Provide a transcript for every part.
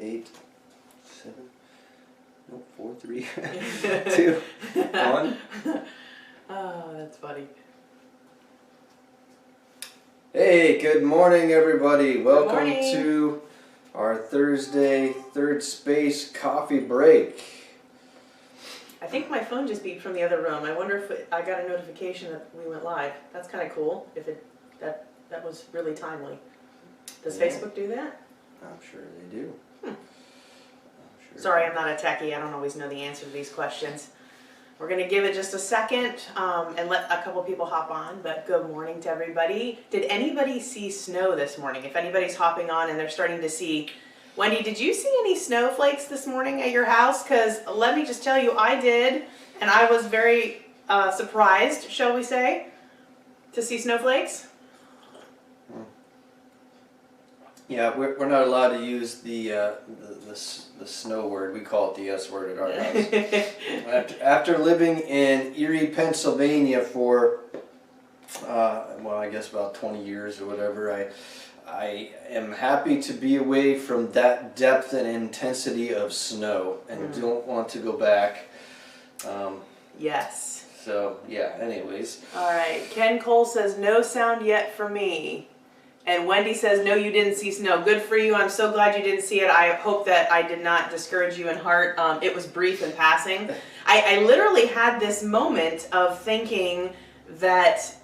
8, 7, no, 4, 3, 2, 1. Oh, that's funny. Hey, good morning, everybody. Welcome morning. to our Thursday Third Space coffee break. I think my phone just beeped from the other room. I wonder if I got a notification that we went live. That's kind of cool. If that was really timely. Does Facebook do that? I'm sure they do. Sorry, I'm not a techie. I don't always know the answer to these questions. We're going to give it just a second and let a couple people hop on, but good morning to everybody. Did anybody see snow this morning? If anybody's hopping on and they're starting to see, Wendy, did you see any snowflakes this morning at your house? Because let me just tell you, I did, and I was very surprised, shall we say, to see snowflakes. Yeah, we're not allowed to use the snow word. We call it the S word at our house. After living in Erie, Pennsylvania for well, I guess about 20 years or whatever, I am happy to be away from that depth and intensity of snow, and don't want to go back. Yes. So yeah. Anyways. All right. Ken Cole says no sound yet for me. And Wendy says, no, you didn't see snow. Good for you. I'm so glad you didn't see it. I hope that I did not discourage you in heart. It was brief in passing. I literally had this moment of thinking that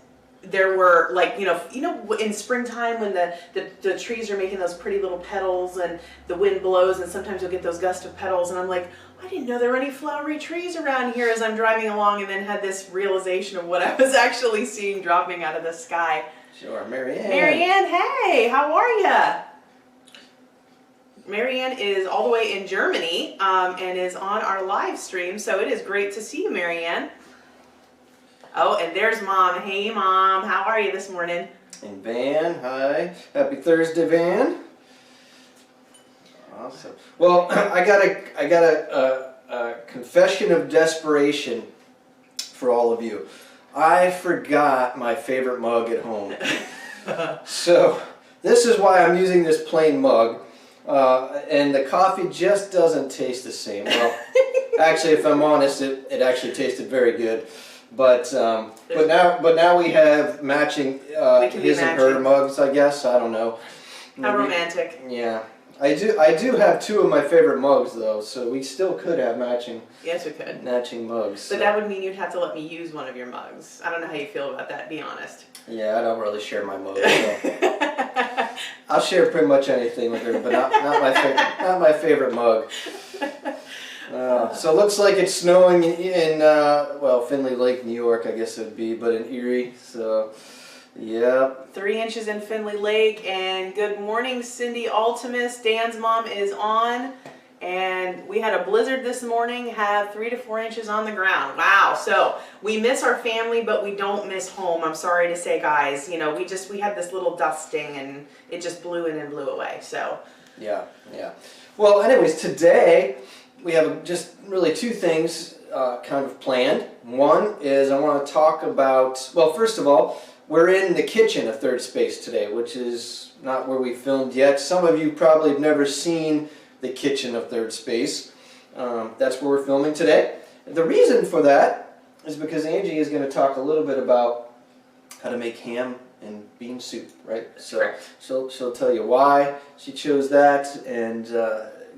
there were, like, you know, in springtime when the trees are making those pretty little petals and the wind blows and sometimes you'll get those gusts of petals. And I'm like, I didn't know there were any flowery trees around here as I'm driving along, and then had this realization of what I was actually seeing dropping out of the sky. Sure, Marianne. Marianne, hey, how are ya? Marianne is all the way in Germany and is on our live stream, so it is great to see you, Marianne. Oh, and there's Mom. Hey, Mom, how are you this morning? And Van, hi. Happy Thursday, Van. Awesome. Well, I got a confession of desperation for all of you. I forgot my favorite mug at home. So this is why I'm using this plain mug. And the coffee just doesn't taste the same. Well, actually, if I'm honest, it actually tasted very good. But now we have matching his and her mugs, I guess. I don't know. How romantic. Yeah. I do have two of my favorite mugs though, so we still could have matching. Yes, we could. Matching mugs. But that would mean you'd have to let me use one of your mugs. I don't know how you feel about that, be honest. Yeah, I don't really share my mugs. So. I'll share pretty much anything with her, but not my favorite mug. So it looks like it's snowing in well, Findlay Lake, New York, I guess it would be, but in Erie. So yeah. 3 inches in Findlay Lake, and good morning, Cindy Altimus. Dan's mom is on, and we had a blizzard this morning, have 3 to 4 inches on the ground. Wow, so we miss our family, but we don't miss home. I'm sorry to say, guys. You know, we had this little dusting, and it just blew in and blew away, so. Yeah. Well, anyways, today we have just really two things kind of planned. One is I want to talk about, well, first of all, we're in the kitchen of Third Space today, which is not where we filmed yet. Some of you probably have never seen the kitchen of Third Space. That's where we're filming today. The reason for that is because Angie is going to talk a little bit about how to make ham and bean soup, right? So she'll tell you why she chose that and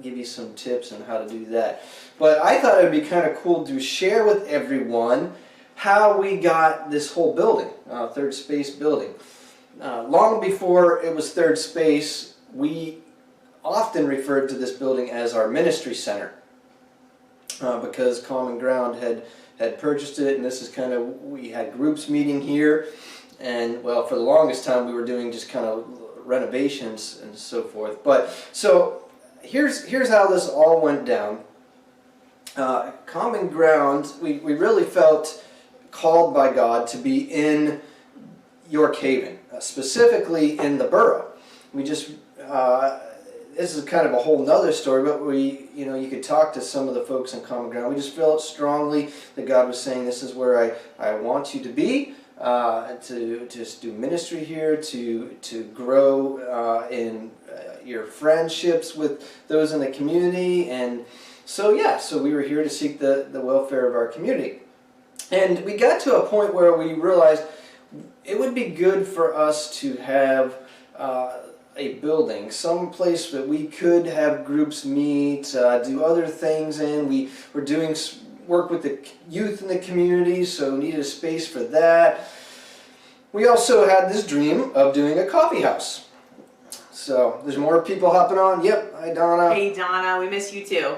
give you some tips on how to do that. But I thought it would be kind of cool to share with everyone how we got this whole building, Third Space building. Long before it was Third Space, we often referred to this building as our ministry center because Common Ground had purchased it, and this is kind of, we had groups meeting here, and well, for the longest time we were doing just kind of renovations and so forth. But so here's how this all went down. Common Ground, we really felt called by God to be in York Haven, specifically in the borough. We just, this is kind of a whole nother story, but you could talk to some of the folks in Common Ground. We just felt strongly that God was saying, this is where I want you to be, to just do ministry here, to grow in your friendships with those in the community. And so yeah, so we were here to seek the welfare of our community. And we got to a point where we realized it would be good for us to have a building, some place that we could have groups meet, do other things in. We were doing work with the youth in the community, so we needed a space for that. We also had this dream of doing a coffee house. So there's more people hopping on. Yep, hi Donna. Hey Donna, we miss you too.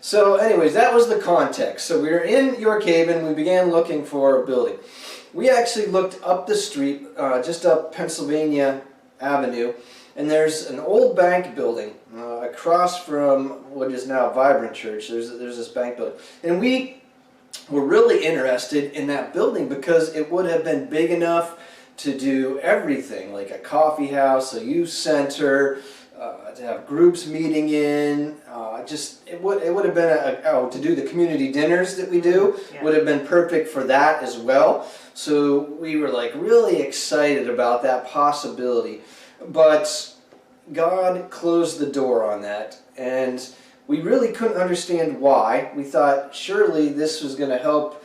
So anyways, that was the context. So we were in York Haven, we began looking for a building. We actually looked up the street, just up Pennsylvania Avenue, and there's an old bank building across from what is now Vibrant Church. There's this bank building. And we were really interested in that building because it would have been big enough to do everything, like a coffee house, a youth center, to have groups meeting in. It would have been to do the community dinners that we do, yeah, would have been perfect for that as well. So we were like really excited about that possibility. But God closed the door on that, and we really couldn't understand why. We thought surely this was going to help,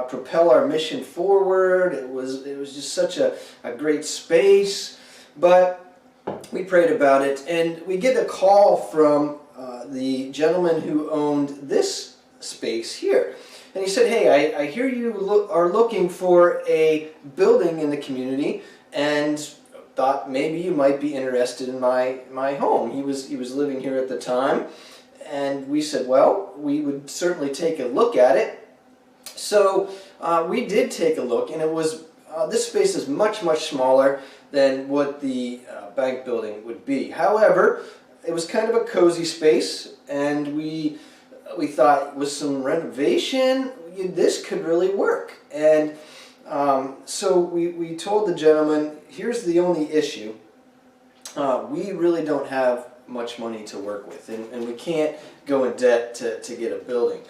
propel our mission forward. It was just such a great space. But we prayed about it, and we get a call from the gentleman who owned this space here. And he said, hey, I hear you are looking for a building in the community, and thought maybe you might be interested in my home. He was living here at the time, and we said, well, we would certainly take a look at it. So we did take a look, and it was this space is much smaller than what the bank building would be. However, it was kind of a cozy space, and we thought with some renovation, this could really work. And so we told the gentleman, here's the only issue. We really don't have much money to work with, and we can't go in debt to get a building.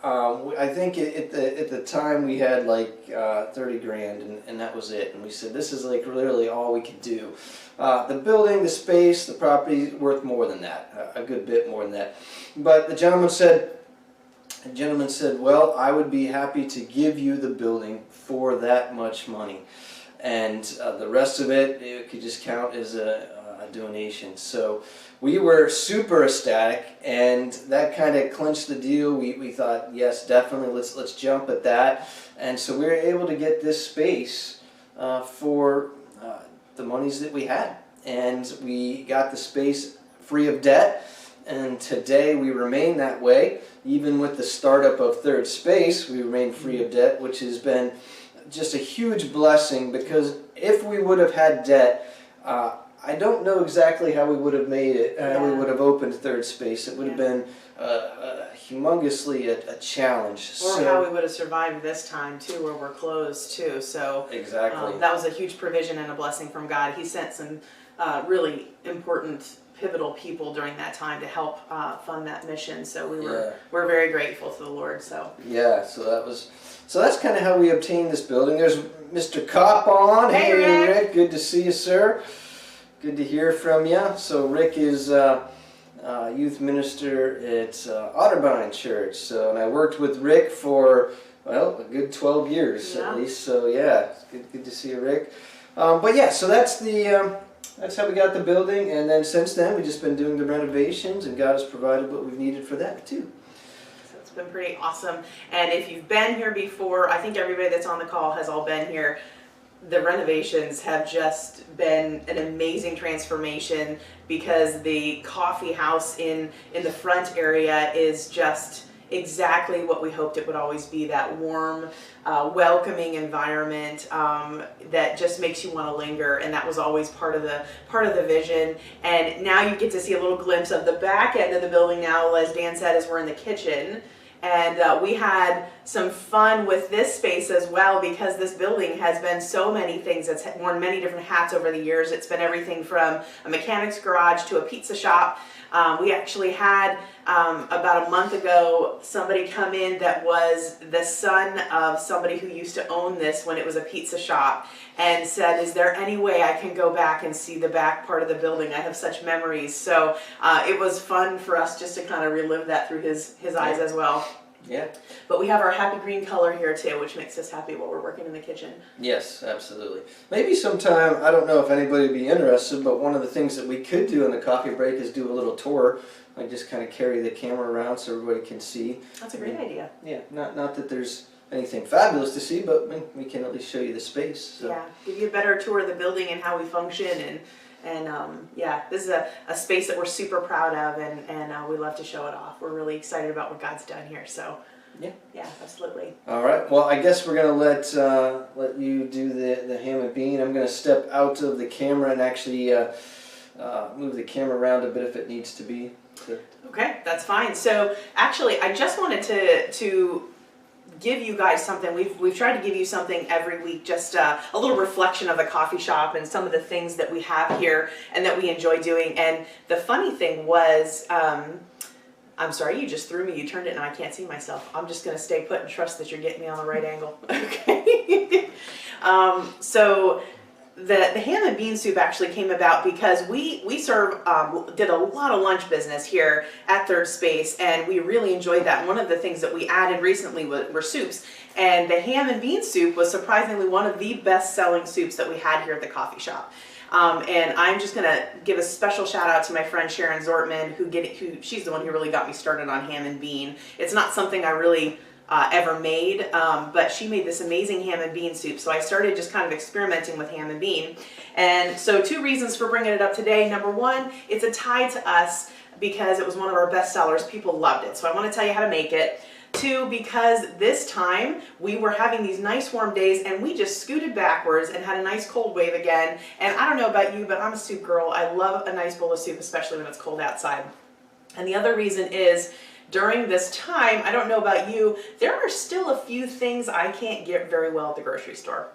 I think at the time we had like 30 grand, and that was it. And we said, this is like literally all we could do. The building, the space, the property is worth more than that, a good bit more than that. But the gentleman said, well, I would be happy to give you the building for that much money. And the rest of it, you could just count as a donation. So we were super ecstatic, and that kind of clinched the deal. We thought, yes, definitely, let's jump at that. And so we were able to get this space for the monies that we had. And we got the space free of debt, and today we remain that way. Even with the startup of Third Space, we remain free of debt, which has been just a huge blessing, because if we would have had debt, I don't know exactly how we would have made it, how we would have opened Third Space. It would have been humongously a challenge. Or how we would have survived this time too, where we're closed too. So exactly, that was a huge provision and a blessing from God. He sent some really important, pivotal people during that time to help fund that mission. So we're very grateful to the Lord. So yeah, so that's kind of how we obtained this building. There's Mr. Kopp on. Hey Rick, good to see you, sir. Good to hear from you. So Rick is youth minister at Otterbein Church. And I worked with Rick for, well, a good 12 years at least. So yeah, it's good to see you, Rick. But yeah, so that's how we got the building, and then since then we've just been doing the renovations, and God has provided what we've needed for that too. So it's been pretty awesome. And if you've been here before, I think everybody that's on the call has all been here. The renovations have just been an amazing transformation, because the coffee house in the front area is just exactly what we hoped it would always be, that warm, welcoming environment that just makes you want to linger, and that was always part of the vision. And now you get to see a little glimpse of the back end of the building now, as Dan said, as we're in the kitchen. And we had some fun with this space as well, because this building has been so many things. It's worn many different hats over the years. It's been everything from a mechanic's garage to a pizza shop. We actually had, about a month ago, somebody come in that was the son of somebody who used to own this when it was a pizza shop, and said, is there any way I can go back and see the back part of the building? I have such memories. So it was fun for us just to kind of relive that through his eyes as well. Yeah. But we have our happy green color here too, which makes us happy while we're working in the kitchen. Yes, absolutely. Maybe sometime, I don't know if anybody would be interested, but one of the things that we could do in the coffee break is do a little tour. Like just kind of carry the camera around so everybody can see. That's a great idea. Yeah, not that there's anything fabulous to see, but we can at least show you the space. So. Yeah, give you a better tour of the building and how we function, and yeah, this is a space that we're super proud of, and we love to show it off. We're really excited about what God's done here. So yeah, absolutely. All right. Well, I guess we're gonna let you do the ham and bean. I'm gonna step out of the camera and actually move the camera around a bit if it needs to be. Okay, that's fine. So actually, I just wanted to give you guys something. We've tried to give you something every week, just a little reflection of the coffee shop and some of the things that we have here and that we enjoy doing. And the funny thing was, I'm sorry, you just threw me. You turned it and I can't see myself. I'm just going to stay put and trust that you're getting me on the right angle. Okay. So the ham and bean soup actually came about because we did a lot of lunch business here at Third Space, and we really enjoyed that. One of the things that we added recently were soups, and the ham and bean soup was surprisingly one of the best-selling soups that we had here at the coffee shop. And I'm just going to give a special shout out to my friend Sharon Zortman, who she's the one who really got me started on ham and bean. It's not something I really ever made, but she made this amazing ham and bean soup. So I started just kind of experimenting with ham and bean. And so 2 reasons for bringing it up today. Number 1, it's a tie to us because it was one of our best sellers. People loved it. So I want to tell you how to make it. 2, because this time we were having these nice warm days and we just scooted backwards and had a nice cold wave again. And I don't know about you, but I'm a soup girl. I love a nice bowl of soup, especially when it's cold outside. And the other reason is, during this time, I don't know about you, there are still a few things I can't get very well at the grocery store.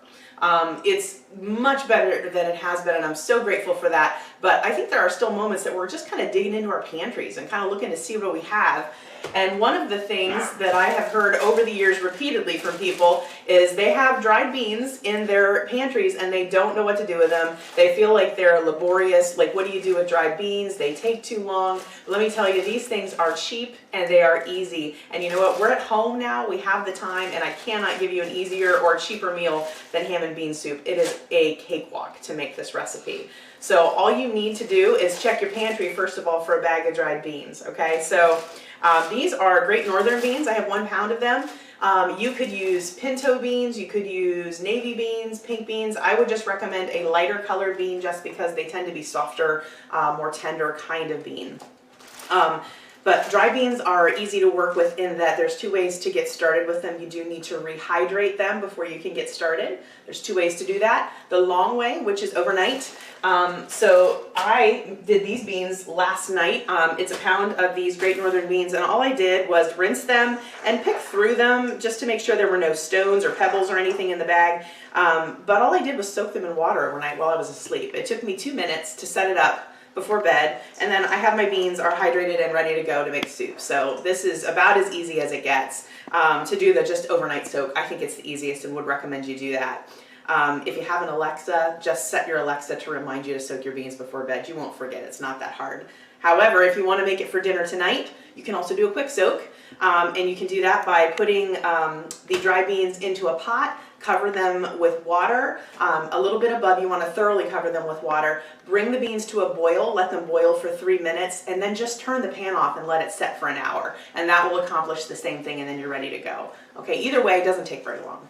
It's much better than it has been, and I'm so grateful for that. But I think there are still moments that we're just kind of digging into our pantries and kind of looking to see what we have. And one of the things that I have heard over the years repeatedly from people is they have dried beans in their pantries and they don't know what to do with them. They feel like they're laborious. Like, what do you do with dried beans? They take too long. Let me tell you, these things are cheap and they are easy. And you know what? We're at home now. We have the time, and I cannot give you an easier or cheaper meal than ham and bean soup. It is a cakewalk to make this recipe. So all you need to do is check your pantry, first of all, for a bag of dried beans, okay? So these are Great Northern beans. I have 1 pound of them. You could use pinto beans, you could use navy beans, pink beans. I would just recommend a lighter colored bean just because they tend to be softer, more tender kind of bean. But dry beans are easy to work with in that there's 2 ways to get started with them. You do need to rehydrate them before you can get started. There's 2 ways to do that. The long way, which is overnight. So I did these beans last night. It's a pound of these Great Northern beans, and all I did was rinse them and pick through them just to make sure there were no stones or pebbles or anything in the bag. But all I did was soak them in water overnight while I was asleep. It took me 2 minutes to set it up before bed, and then I have my beans are hydrated and ready to go to make soup. So this is about as easy as it gets to do the just overnight soak. I think it's the easiest and would recommend you do that. If you have an Alexa, just set your Alexa to remind you to soak your beans before bed. You won't forget. It's not that hard. However, if you want to make it for dinner tonight, you can also do a quick soak, and you can do that by putting the dry beans into a pot. Cover them with water, a little bit above. You want to thoroughly cover them with water. Bring the beans to a boil, let them boil for 3 minutes, and then just turn the pan off and let it set for an hour. And that will accomplish the same thing, and then you're ready to go. Okay, either way, it doesn't take very long.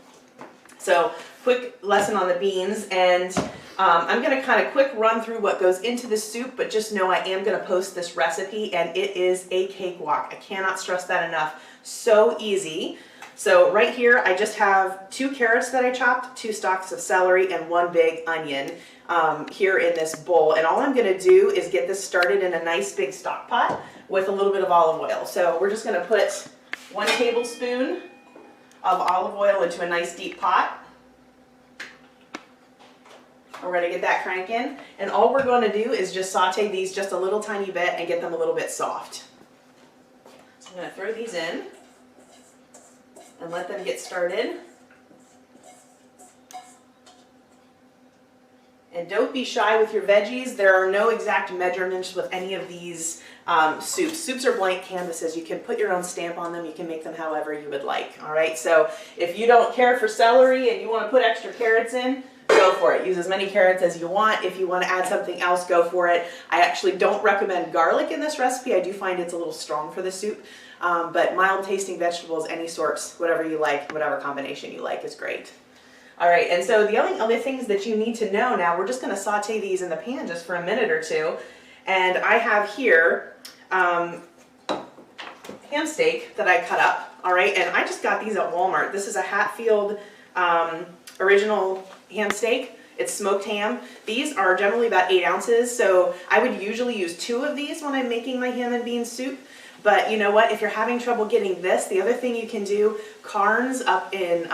So, quick lesson on the beans, and I'm going to kind of quick run through what goes into the soup, but just know I am going to post this recipe, and it is a cakewalk. I cannot stress that enough. So easy. So right here, I just have 2 carrots that I chopped, 2 stalks of celery, and 1 big onion here in this bowl. And all I'm going to do is get this started in a nice big stock pot with a little bit of olive oil. So we're just going to put 1 tablespoon of olive oil into a nice deep pot. We're going to get that cranking, and all we're going to do is just saute these just a little tiny bit and get them a little bit soft. So I'm going to throw these in and let them get started. And don't be shy with your veggies. There are no exact measurements with any of these soups. Soups are blank canvases. You can put your own stamp on them. You can make them however you would like. All right, so if you don't care for celery and you want to put extra carrots in, go for it. Use as many carrots as you want. If you want to add something else, go for it. I actually don't recommend garlic in this recipe. I do find it's a little strong for the soup. But mild tasting vegetables, any sorts, whatever you like, whatever combination you like is great. All right, and so the only other things that you need to know now, we're just going to saute these in the pan just for a minute or two. And I have here ham steak that I cut up, all right? And I just got these at Walmart. This is a Hatfield original ham steak. It's smoked ham. These are generally about 8 ounces, so I would usually use 2 of these when I'm making my ham and bean soup. But you know what? If you're having trouble getting this, the other thing you can do, Carnes up in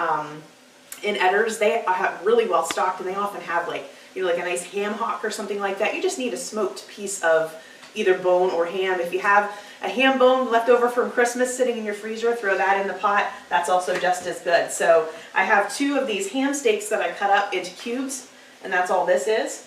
Edders, they are really well stocked, and they often have like a nice ham hock or something like that. You just need a smoked piece of either bone or ham. If you have a ham bone left over from Christmas sitting in your freezer, throw that in the pot. That's also just as good. So I have 2 of these ham steaks that I cut up into cubes, and that's all this is.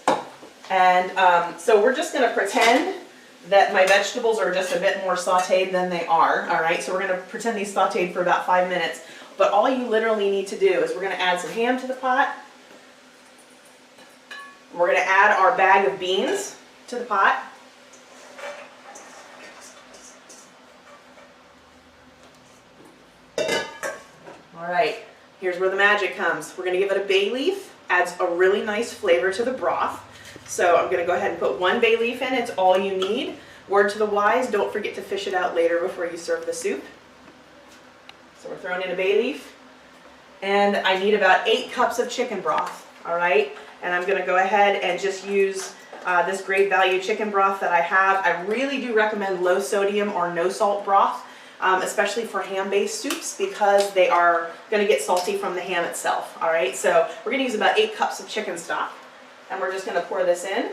And so we're just going to pretend that my vegetables are just a bit more sauteed than they are. All right, so we're going to pretend these sauteed for about 5 minutes. But all you literally need to do is we're going to add some ham to the pot. We're going to add our bag of beans to the pot. All right, here's where the magic comes. We're going to give it a bay leaf. Adds a really nice flavor to the broth. So I'm going to go ahead and put 1 bay leaf in. It's all you need. Word to the wise, don't forget to fish it out later before you serve the soup. So we're throwing in a bay leaf. And I need about 8 cups of chicken broth, all right? And I'm going to go ahead and just use this great value chicken broth that I have. I really do recommend low sodium or no salt broth, especially for ham-based soups, because they are going to get salty from the ham itself, all right? So we're going to use about 8 cups of chicken stock, and we're just going to pour this in.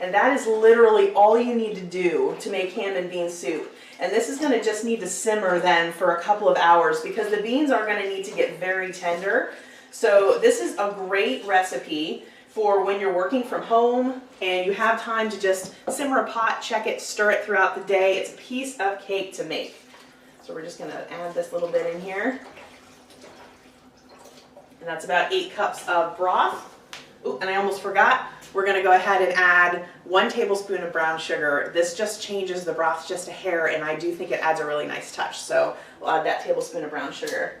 And that is literally all you need to do to make ham and bean soup. And this is going to just need to simmer then for a couple of hours, because the beans are going to need to get very tender. So this is a great recipe for when you're working from home and you have time to just simmer a pot, check it, stir it throughout the day. It's a piece of cake to make. So we're just going to add this little bit in here. And that's about 8 cups of broth. Ooh, and I almost forgot. We're going to go ahead and add 1 tablespoon of brown sugar. This just changes the broth just a hair, and I do think it adds a really nice touch. So we'll add that tablespoon of brown sugar.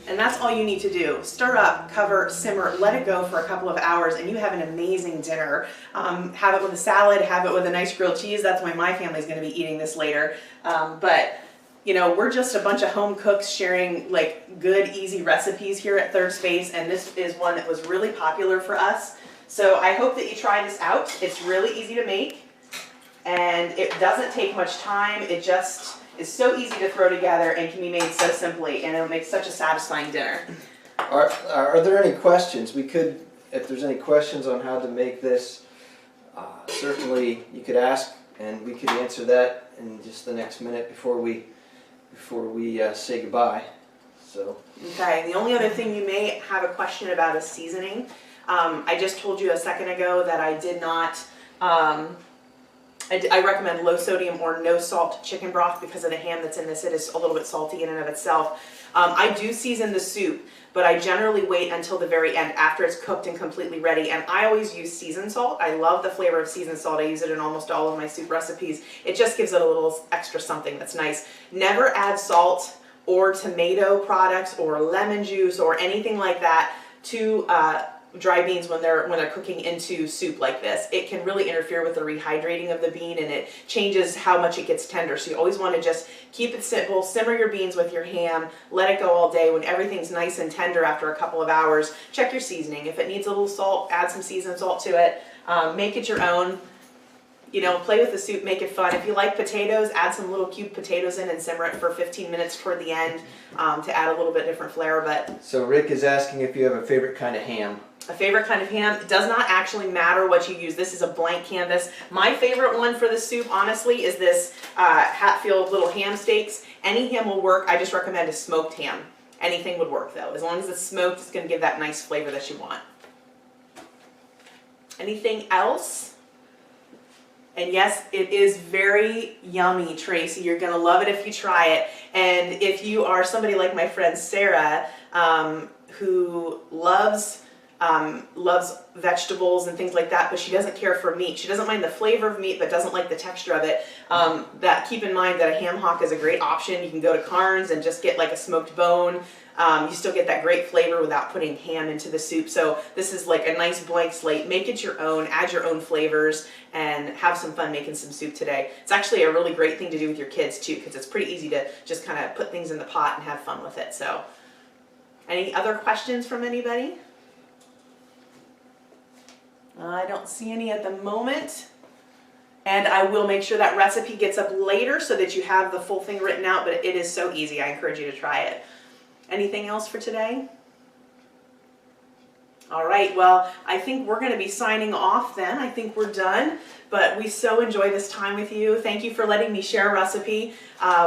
And that's all you need to do. Stir up, cover, simmer, let it go for a couple of hours, and you have an amazing dinner. Have it with a salad, have it with a nice grilled cheese. That's why my family's going to be eating this later. But you know, we're just a bunch of home cooks sharing like good, easy recipes here at Third Space, and this is one that was really popular for us. So I hope that you try this out. It's really easy to make, and it doesn't take much time. It just is so easy to throw together and can be made so simply, and it'll make such a satisfying dinner. Are there any questions? We could, if there's any questions on how to make this, certainly you could ask, and we could answer that in just the next minute before we say goodbye. So. Okay. The only other thing you may have a question about is seasoning. I just told you a second ago that I did not. I recommend low sodium or no salt chicken broth because of the ham that's in this. It is a little bit salty in and of itself. I do season the soup, but I generally wait until the very end after it's cooked and completely ready. And I always use seasoned salt. I love the flavor of seasoned salt. I use it in almost all of my soup recipes. It just gives it a little extra something that's nice. Never add salt or tomato products or lemon juice or anything like that to dry beans when they're cooking into soup like this. It can really interfere with the rehydrating of the bean, and it changes how much it gets tender. So you always want to just keep it simple, simmer your beans with your ham, let it go all day. When everything's nice and tender after a couple of hours, check your seasoning. If it needs a little salt, add some seasoned salt to it. Make it your own. you know, play with the soup, make it fun. If you like potatoes, add some little cubed potatoes in and simmer it for 15 minutes toward the end to add a little bit different flair. But So Rick is asking if you have a favorite kind of ham. a favorite kind of ham, it does not actually matter what you use. This is a blank canvas. My favorite one for the soup, honestly, is this Hatfield little ham steaks. Any ham will work. I just recommend a smoked ham. Anything would work though. As long as it's smoked, it's going to give that nice flavor that you want. Anything else? And yes, it is very yummy, Tracy. You're going to love it if you try it. And if you are somebody like my friend Sarah, who loves vegetables and things like that, but she doesn't care for meat. She doesn't mind the flavor of meat, but doesn't like the texture of it. Keep in mind that a ham hock is a great option. You can go to Carnes and just get like a smoked bone. You still get that great flavor without putting ham into the soup. So this is like a nice blank slate. Make it your own, add your own flavors, and have some fun making some soup today. It's actually a really great thing to do with your kids too, because it's pretty easy to just kind of put things in the pot and have fun with it. So, any other questions from anybody? I don't see any at the moment. And I will make sure that recipe gets up later so that you have the full thing written out, but it is so easy. I encourage you to try it. Anything else for today? All right, well, I think we're going to be signing off then. I think we're done, but we so enjoy this time with you. Thank you for letting me share a recipe.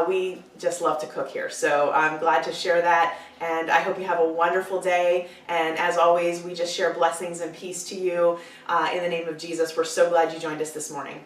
We just love to cook here, so I'm glad to share that, and I hope you have a wonderful day. And as always, we just share blessings and peace to you in the name of Jesus. We're so glad you joined us this morning.